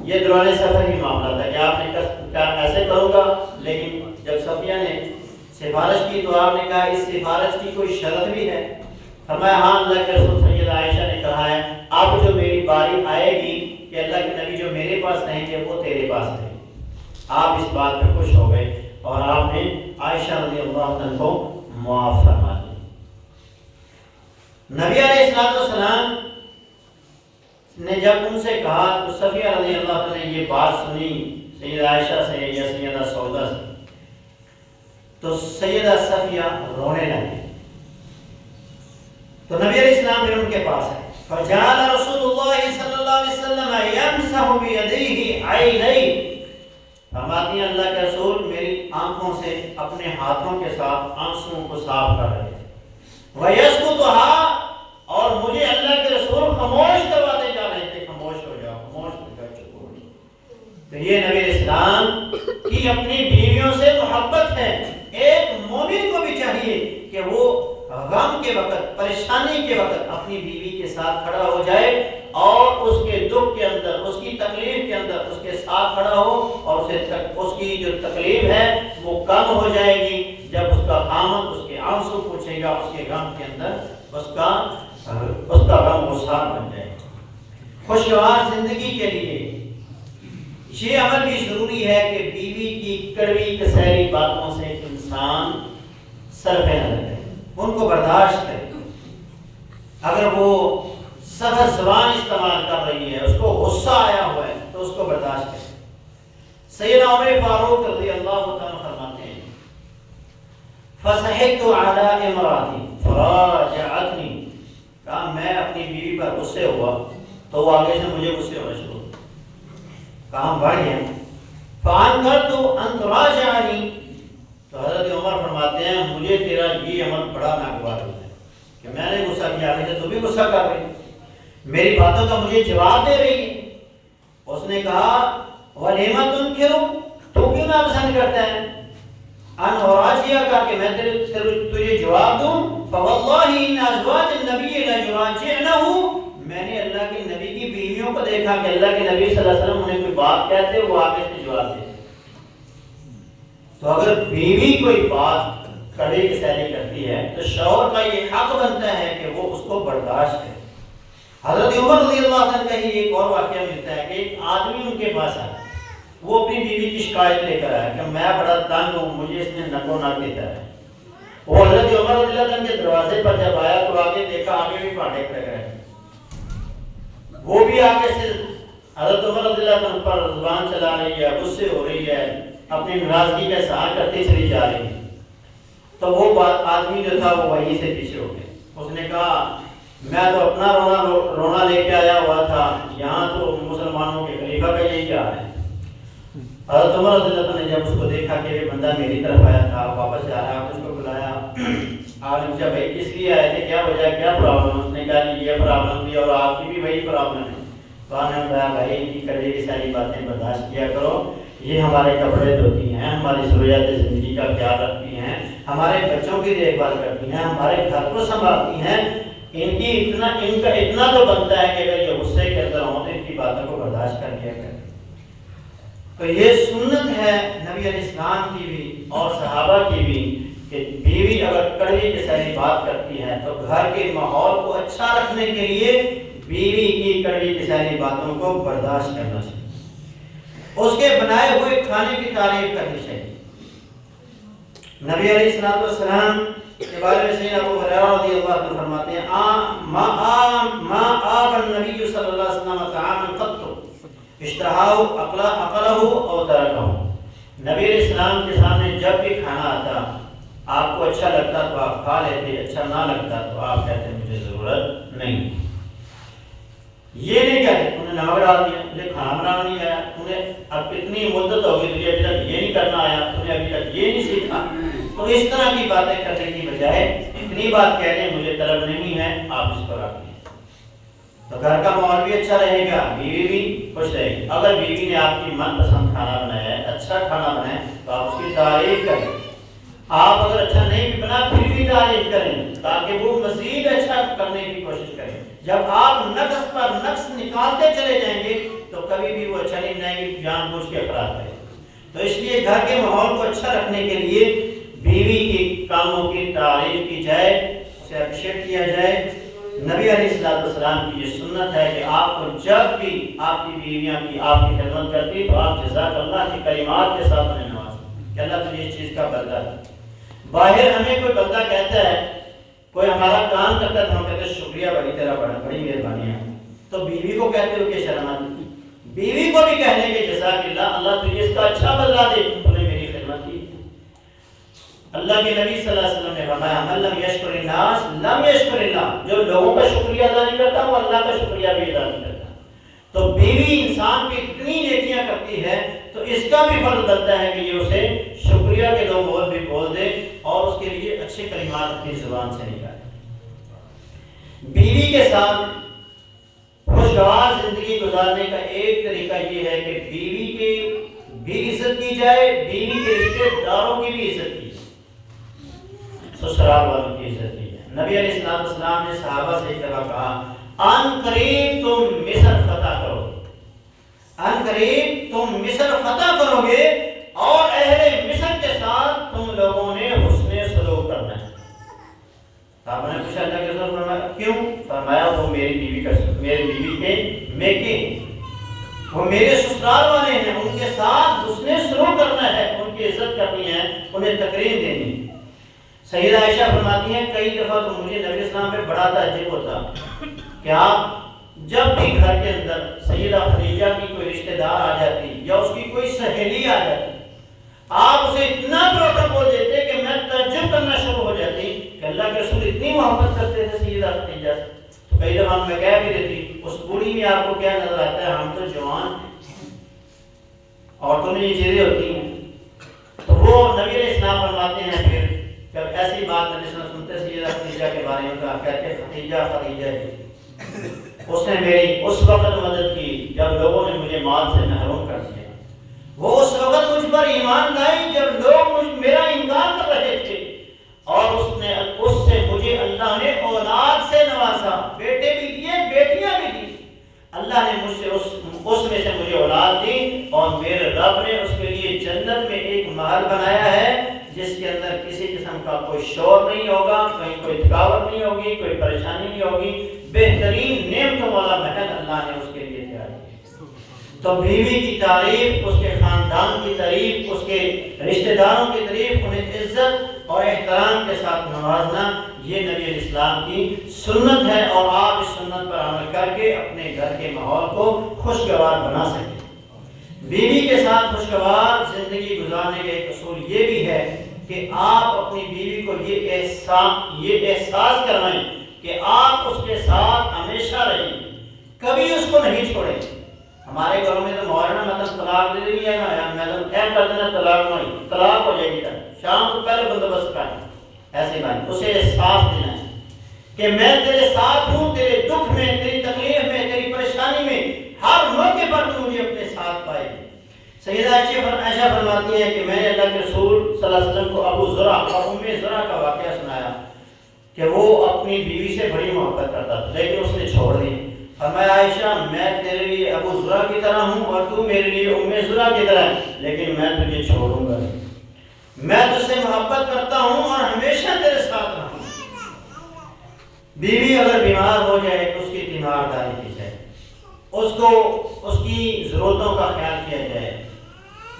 Speaker 1: یہ دوران سفر ہی معاملہ تھا کہ آپ نے کہا ایسے کروں گا، لیکن جب صفیہ نے سفارش کی تو آپ نے کہا اس سفارش کی کوئی شرط بھی ہے؟ فرمایا ہاں، اللہ کے رسول سیدہ عائشہ نے کہا ہے اب جو میری باری آئے گی کہ اللہ کے نبی جو میرے پاس رہیں گے وہ تیرے پاس رہیں گے۔ آپ اس بات پہ خوش ہو گئے اور آپ نے عائشہ رضی اللہ عنہ کو معاف فرما دیا۔ نبی علیہ السلام نے جب ان سے کہا تو صفیہ رضی اللہ عنہ نے یہ بات سنی سیدہ عائشہ سے یا سیدہ سودا سے، تو سیدہ صفیہ رونے لگی۔ تو نبی علیہ السلام پھر ان کے پاس ہے، فجعل رسول اللہ صلی اللہ علیہ وسلم یمسح بیدیہ عینیہ، فرماتی ہیں اللہ کے رسول میری آنکھوں سے اپنے ہاتھوں کے ساتھ آنسوؤں کو صاف کر رہے تھے، ویسکتھا، اور مجھے اللہ کے رسول خاموش کرواتے جا رہے تھے، خاموش ہو جاؤ، خاموش ہو جاؤ، چپ ہو جاؤ۔ تو یہ نبی علیہ السلام کی اپنی بیویوں سے محبت ہے۔ ایک مومن کو بھی چاہیے کہ وہ غم کے وقت، پریشانی کے وقت اپنی بیوی کے ساتھ کھڑا ہو جائے اور اس کے دکھ کے اندر، اس کی تکلیف کے اندر اس کے ساتھ کھڑا ہو، اور اس کی جو تکلیف ہے وہ کم ہو جائے گی جب اس کا خامن اس کے آنسو پوچھے گا، اس کے غم کے اندر اس کا غم وہ ساتھ بن جائے گا۔ خوشگوار زندگی کے لیے یہ عمل بھی ضروری ہے کہ بیوی کی کڑوی کسیری باتوں سے انسان صرف نظر کرے، ان کو برداشت کرے۔ اگر وہ سخت زبان استعمال کر رہی ہے، اس کو غصہ آیا ہوا ہے تو اس کو برداشت کرے۔ سیدنا عمر فاروق رضی اللہ تعالیٰ فرماتے ہیں فَصَحِقْتُ عَلَىٰ امْرَأَتِي فَرَاجَعَتْنِي، کہا میں اپنی بیوی پر غصے ہوا تو وہ آگے سے مجھے غصے ہونا شروع، کام بڑھ گیا۔ فَأَنْكَرْتُ أَنْ تُرَاجِعَنِي، تو حضرت عمر فرماتے ہیں مجھے تیرا یہ عمل بڑا ناگوار ہوتا ہے کہ میں نے غصہ کیا، آگے سے تو بھی غصہ کر رہی، میری باتوں کا مجھے جواب دے رہی ہے۔ اس نے کہا وَلِمَ تُنْكِرُ، تو کیوں نہ پسند کرتا ہے ان اراجیہ کا کہ میں تجھے جواب دوں؟ فواللہ ان ازواج النبی لَيُرَاجِعْنَهُ، میں نے اللہ کے نبی کی بیویوں کو دیکھا کہ اللہ کے نبی صلی اللہ علیہ وسلم انہیں کوئی بات کہتے وہ آگے سے جواب دیتے۔ تو اگر بیوی کوئی بات کڑے کی سیلی کرتی ہے تو شوہر کا یہ حق بنتا ہے کہ وہ اس کو برداشت کرے۔ حضرت عمر رضی اللہ عنہ کا ہی ایک اور واقعہ ملتا ہے کہ ایک آدمی ان کے پاس آیا، وہ اپنی بیوی کی شکایت لے کر آیا کہ میں بڑا تنگ ہوں، مجھے اس نے ننگو نہ دیتا ہے۔ وہ حضرت عمر رضی اللہ عنہ کے دروازے پر جب آیا تو آگے دیکھا آگے بھی پاٹے کھڑے گئے، وہ بھی آگے سے حضرت عمر رضی اللہ عنہ پر زبان چلا رہی ہے، غصے ہو رہی ہے، اپنی ناراضگی کا اظہار کرتے چلی جا رہی ہے۔ تو وہ آدمی جو تھا وہ وہیں سے پیچھے ہو گیا، اس نے کہا میں تو اپنا رونا لے کے آیا ہوا تھا، یہاں تو مسلمانوں کے خلیفہ کا یہی کیا ہے۔ حضرت عمر رضی اللہ عنہ نے جب اس کو دیکھا کہ یہ بندہ میری طرف آیا تھا، واپس جا رہا، اس کو بلایا، آپ نے پوچھا بھائی کس لیے آئے تھے، کیا وجہ، کیا پرابلم؟ اس نے کہا یہ پرابلم تھی اور آپ کی بھی وہی پرابلم ہے۔ تو آپ نے بتایا بھائی ان کی کڑوی کی ساری باتیں برداشت کیا کرو، یہ ہمارے کپڑے دھوتی ہیں، ہماری ضروریات زندگی کا خیال رکھتی ہیں، ہمارے بچوں کی دیکھ بھال کرتی ہیں، ہمارے گھر کو سنبھالتی ہیں، ان کا اتنا تو بنتا ہے کہ اگر یہ غصے کے اندر ہوں تو ان کی باتوں کو برداشت کر لیا کریں۔ تو یہ سنت ہے نبی علیہ السلام کی بھی اور صحابہ کی بھی کہ بیوی اگر کڑوی کسانی بات کرتی ہے تو گھر کے ماحول کو اچھا رکھنے کے لیے بیوی کی کڑوی کسانی باتوں کو برداشت کرنا چاہیے، اس کے بنائے ہوئے کھانے کی تعریف کرنی چاہیے۔ نبی علیہ السلام کے بارے میں سیدنا ابو ہریرہ رضی اللہ عنہ فرماتے ہیں ما آب النبی صلی اللہ علیہ وسلم طعاما قط اشتہاہ اقلہ او ترکہ۔ نبی علیہ السلام کے سامنے جب بھی کھانا آتا آپ کو اچھا لگتا تو آپ کھا لیتے، اچھا نہ لگتا تو آپ کہتے مجھے ضرورت نہیں۔ یہ نہیں کہتے انہیں نمک ڈال دیا، مجھے کھانا بنانا نہیں آیا، انہیں اب اتنی مدت ہو گئی تجھے ابھی تک یہ نہیں کرنا آیا، انہیں ابھی تک یہ نہیں سیکھا۔ تو اس طرح کی باتیں کرنے کی بجائے اتنی بات کہہ دیں مجھے طلب نہیں ہے، آپ اس کو رکھ دیں، تو گھر کا ماحول بھی اچھا رہے گا، بیوی بھی خوش رہے گی۔ اگر بیوی نے آپ کی من پسند کھانا بنایا ہے، اچھا کھانا بنایا ہے تو آپ اس کی تعریف کریں۔ آپ اگر اچھا نہیں بھی بنا پھر بھی تعریف کریں تاکہ وہ مزید اچھا کرنے کی کوشش کریں۔ جب آپ نقص پر نقص نکالتے چلے جائیں گے تو کبھی بھی وہ اچھا نہیں بنائیں گے، جان بوجھ کے خراب کریں۔ تو اس لیے گھر کے ماحول کو اچھا رکھنے کے لیے بیوی کی کاموں کی تعریف کی جائے، اسے اپریشیٹ کیا جائے۔ نبی علیہ السلام کی یہ سنت ہے کہ آپ کو جب بھی آپ کی بیویاں کی آپ کی خدمت کرتی تو آپ جزاک اللہ کی کلمات کے ساتھ انہیں نوازیں کہ اللہ تجھے اس چیز کا بدلہ دے۔ باہر ہمیں کوئی بندہ کہتا ہے، کوئی ہمارا کام کرتا ہے تو ہم کہتے ہیں شکریہ بھائی تیرا بڑی مہربانی ہے، تو بیوی کو کہتے ہو کہ شرم آتی؟ بیوی کو بھی کہنے کے جزاک اللہ، اللہ تجھے اس کا اچھا بدلہ دے، تو نے میری خدمت کی۔ اللہ کے نبی صلی اللہ علیہ وسلم نے فرمایا من لم یشکر الناس لم یشکر اللہ، جو لوگوں کا شکریہ ادا نہیں کرتا وہ اللہ کا شکریہ بھی ادا نہیں کرتا۔ تو بیوی انسان کی اتنی نیکیاں کرتی ہے تو اس کا بھی فرض بنتا ہے کہ یہ اسے شکریہ کے دو بول بھی بول دے اور اس کے لیے اچھے کلمات اپنی زبان سے نکالے۔ بیوی کے ساتھ خوشگوار زندگی گزارنے کا ایک طریقہ یہ ہے کہ بیوی کی بھی عزت کی جائے، بیوی کے رشتے داروں کی بھی عزت کی جائے، سسرال والوں کی عزت کی جائے۔ نبی علیہ السلام نے صحابہ سے ایک دفعہ کہا ان قریب تم مصر فتح کرو گے، ان قریب تم مصر فتح کرو گے اور اہل مصر کے ساتھ تم لوگوں نے حسن سلوک کرنا ہے۔ صحابہ نے پوچھا اللہ کے رسول فرمایا کیوں؟ فرمایا وہ میری بیوی کے میکے ہیں، وہ میرے سسرال والے ہیں، ان کے ساتھ حسن سلوک کرنا ہے، ان کی عزت کرنی ہے، انہیں تقریم دینی ہے۔ سیدہ عائشہ فرماتی ہیں کئی دفعہ تو مجھے نبی اسلام پہ بڑا تعجب ہوتا کہ آپ جب بھی گھر کے اندر سیدہ خدیجہ کی کوئی رشتہ دار آ جاتی یا اس کی کوئی سہیلی آ جاتی، آپ اسے اتنا پروٹوکول دیتے کہ میں تعجب کرنا شروع ہو جاتی کہ اللہ کے رسول اتنی محبت کرتے تھے سیدہ خدیجہ سے۔ تو کئی دفعہ میں کہہ بھی دیتی اس بوڑھی میں آپ کو کیا نظر آتا ہے، ہم تو جوان ہیں، عورتوں میں یہ چیزیں ہوتی ہیں۔ تو وہ نبی علیہ السلام فرماتے ہیں پھر جب ایسی بات نبی صلی اللہ علیہ وسلم سنتے سیدہ خدیجہ کے بارے میں کہا کہتے خدیجہ اس نے میری اس وقت مدد کی جب لوگوں نے مجھے مال سے محروم کر دیا، وہ اس وقت مجھ پر ایمان لائی جب لوگ میرا انکار کر رہے تھے، اور اس سے مجھے اللہ نے اولاد سے نوازا، بیٹے بھی دیے بیٹیاں بھی دی، اللہ نے مجھ سے اس میں سے مجھے اولاد دی، اور میرے رب نے اس کے لیے جنت میں ایک محل بنایا ہے جس کے اندر کسی قسم کا کوئی شور نہیں ہوگا، کہیں کوئی تھکاوٹ نہیں ہوگی، کوئی پریشانی نہیں ہوگی، بہترین نعمتوں والا محل اللہ نے اس کے لیے تیار کیا۔ تو بیوی کی تعریف، اس کے خاندان کی تعریف، اس کے رشتہ داروں کی تعریف، انہیں عزت اور احترام کے ساتھ نوازنا، یہ نبی علیہ السلام کی سنت ہے، اور آپ اس سنت پر عمل کر کے اپنے گھر کے ماحول کو خوشگوار بنا سکیں۔ بیوی کے ساتھ خوشگوار زندگی گزارنے کا ایک اصول یہ بھی ہے کہ آپ اپنی بیوی کو یہ احساس کروائیں کہ آپ اس کے ساتھ ہمیشہ رہیں، کبھی اس کو نہیں چھوڑیں۔ ہمارے گھروں میں تو مولانا مطلب طلاق دے دیں نا، مطلب اے کر دینا طلاق ہو جائے گی، شام کو پہلے بندوبست کریں، ایسے بات اسے احساس دینا ہے کہ میں تیرے ساتھ ہوں، تیرے دکھ میں، تیری تکلیف میں، تیری پریشانی میں، ہر موقع پر تو مجھے اپنے ساتھ پائے۔ سیدہ عائشہ فرماتی ہیں کہ میں نے اللہ کے رسول صلی اللہ علیہ وسلم کو ابو زرع اور ام زرع کا واقعہ سنایا کہ وہ اپنی بیوی سے بڑی محبت کرتا تھا لیکن اس نے چھوڑ دی۔ فرمایا عائشہ میں تیرے لیے ابو زرع کی طرح ہوں اور تو میرے لیے ام زرع کی طرح ہے، لیکن میں تجھے چھوڑوں گا، میں تجھ سے محبت کرتا ہوں اور ہمیشہ تیرے ساتھ رہوں گا۔ بیوی اگر بیمار ہو جائے تو اس کی تیمارداری کی جائے، اس کو اس کی ضرورتوں کا خیال کیا جائے،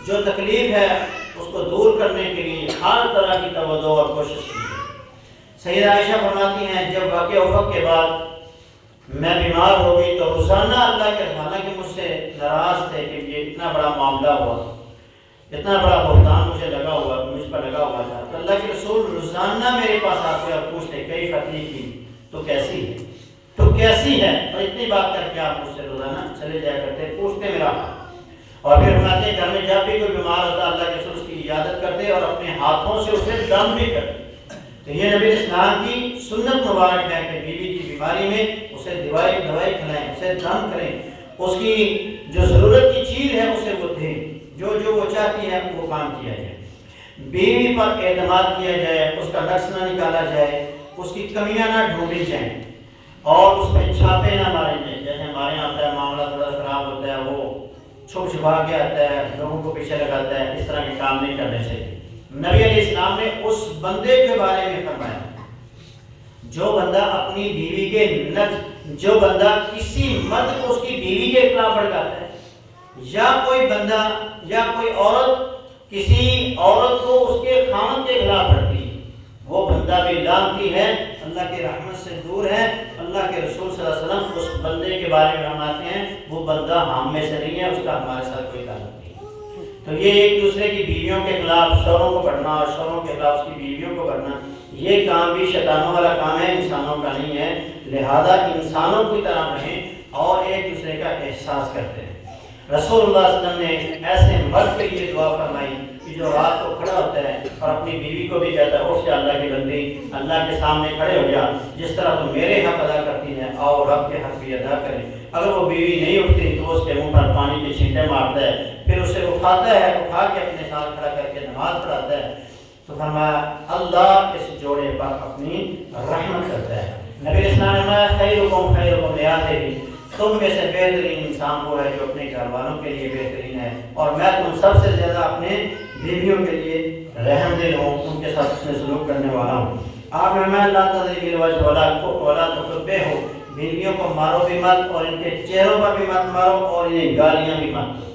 Speaker 1: جو تکلیف ہے اس کو دور کرنے کے لیے ہر طرح کی توجہ اور کوشش کی جائے۔ سیدہ عائشہ فرماتی ہیں جب واقع افق کے بعد میں بیمار ہو گئی تو روزانہ اللہ کے حالانکہ مجھ سے ناراض تھے کہ یہ اتنا بڑا معاملہ ہوا، اتنا بڑا بہتان مجھ پر لگا ہوا تھا، تو اللہ کے رسول روزانہ میرے پاس آتے اور پوچھتے کئی فتح کی تو کیسی ہے، تو کیسی ہے، اور اتنی بات کر کے آپ مجھ سے روزانہ چلے جایا کرتے، پوچھتے میرا اور پھر فرماتے ہیں گھر میں جب بھی کوئی بیمار ہوتا اللہ کے رسول اس کی عیادت کرتے اور اپنے ہاتھوں سے اسے دم بھی کرتے۔ تو یہ نبی اسلام کی سنت مبارک ہے کہ بیوی کی بیماری میں اسے دوائی کھلائیں، اسے دم کریں، اس کی جو ضرورت کی چیز ہے اسے وہ دیں، جو وہ چاہتی ہے وہ کام کیا جائے، بیوی پر اعتماد کیا جائے، اس کا نقص نہ نکالا جائے، اس کی کمیاں نہ ڈھونڈی جائیں اور اس میں چھاپے نہ مارے جائیں۔ جیسے ہمارے یہاں ہوتا ہے معاملہ تھوڑا خراب ہوتا ہے وہ چھپ چھپا کے آتا ہے، لوگوں کو پیچھے لگاتا ہے، اس طرح کے کام نہیں کرنے چاہیے۔ نبی علیہ السلام نے اس بندے کے بارے میں فرمایا جو بندہ اپنی بیوی کے جو بندہ کسی مرد کو اس کی بیوی کے خلاف بھڑکاتا ہے، یا کوئی بندہ یا کوئی عورت کسی عورت کو اس کے خاوند کے خلاف بھڑکتی ہے، وہ بندہ بھی لعنتی ہے، اللہ کی رحمت سے دور ہے۔ اللہ کے رسول صلی اللہ علیہ وسلم اس بندے کے بارے میں فرماتے ہیں وہ بندہ ہم میں سے نہیں ہے، اس کا ہمارے ساتھ کوئی تعلق نہیں۔ تو یہ ایک دوسرے کی بیویوں کے خلاف شوہروں کو بڑھنا اور شوہروں کے خلاف اس کی بیویوں کو بڑھنا، یہ کام بھی شیطانوں والا کام ہے، انسانوں کا نہیں ہے۔ لہذا انسانوں کی طرح رہیں اور ایک دوسرے کا احساس کرتے ہیں۔ رسول اللہ صلی اللہ علیہ وسلم نے ایسے مرد کے لیے دعا فرمائی کہ جو رات کو کھڑا ہوتا ہے اور اپنی بیوی کو بھی کہتا ہے اٹھ جا اللہ کی بندی، اللہ کے سامنے کھڑے ہو جا، جس طرح تو میرے حق ادا کرتی ہیں اور رب کے حق بھی ادا کریں۔ اگر وہ بیوی نہیں اٹھتی تو اس کے منہ پر پانی کے چھینٹے مارتا ہے، پھر اسے اٹھاتا ہے، اٹھا کے اپنے ساتھ کھڑا کر کے نماز پڑھاتا ہے، تو فرمایا اللہ اس جوڑے پر اپنی رحمت کرتا ہے۔ نبی اسلام نے فرمایا خیرکم لأہلہ، تم میں سے بہترین انسان وہ ہے جو اپنے گھر والوں کے لیے بہترین ہے، اور میں تم سب سے زیادہ اپنے بیویوں کے لیے رحم دل ہوں، ان کے ساتھ حسن سلوک کرنے والا ہوں۔ آپ نے میں لا تضربوا الوجه ولا تقبحوا، بیویوں کو مارو بھی مت اور ان کے چہروں پر بھی مت مارو اور انہیں گالیاں بھی مت دو۔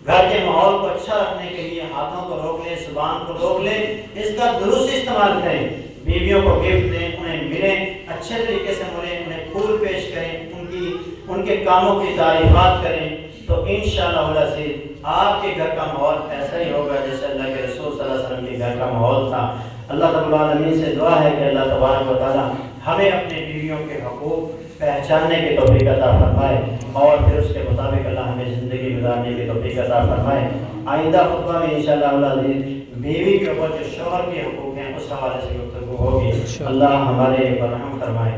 Speaker 1: گھر کے ماحول کو اچھا رکھنے کے لیے ہاتھوں کو روک لیں، زبان کو روک لیں، اس کا درست استعمال کریں۔ بیویوں کو گفٹ دیں، انہیں ملیں، اچھے طریقے سے ملیں، انہیں پھول پیش کریں، ان کے کاموں کی تعریفات کریں، تو انشاءاللہ العزیز آپ کے گھر کا ماحول ایسا ہی ہوگا جیسے اللہ کے رسول صلی اللہ علیہ وسلم کے گھر کا ماحول تھا۔ اللہ رب العالمین سے دعا ہے کہ اللہ تبارک و تعالی ہمیں اپنے بیویوں کے حقوق پہچاننے کی توفیق عطا فرمائے اور پھر اس کے مطابق اللہ ہمیں زندگی گزارنے کی توفیق عطا فرمائے۔ آئندہ خطبہ میں انشاءاللہ العزیز بیوی کے اوپر جو شوہر کے حقوق ہیں اس حوالے سے گفتگو ہوگی۔ اللہ ہمارے پر رحم فرمائے۔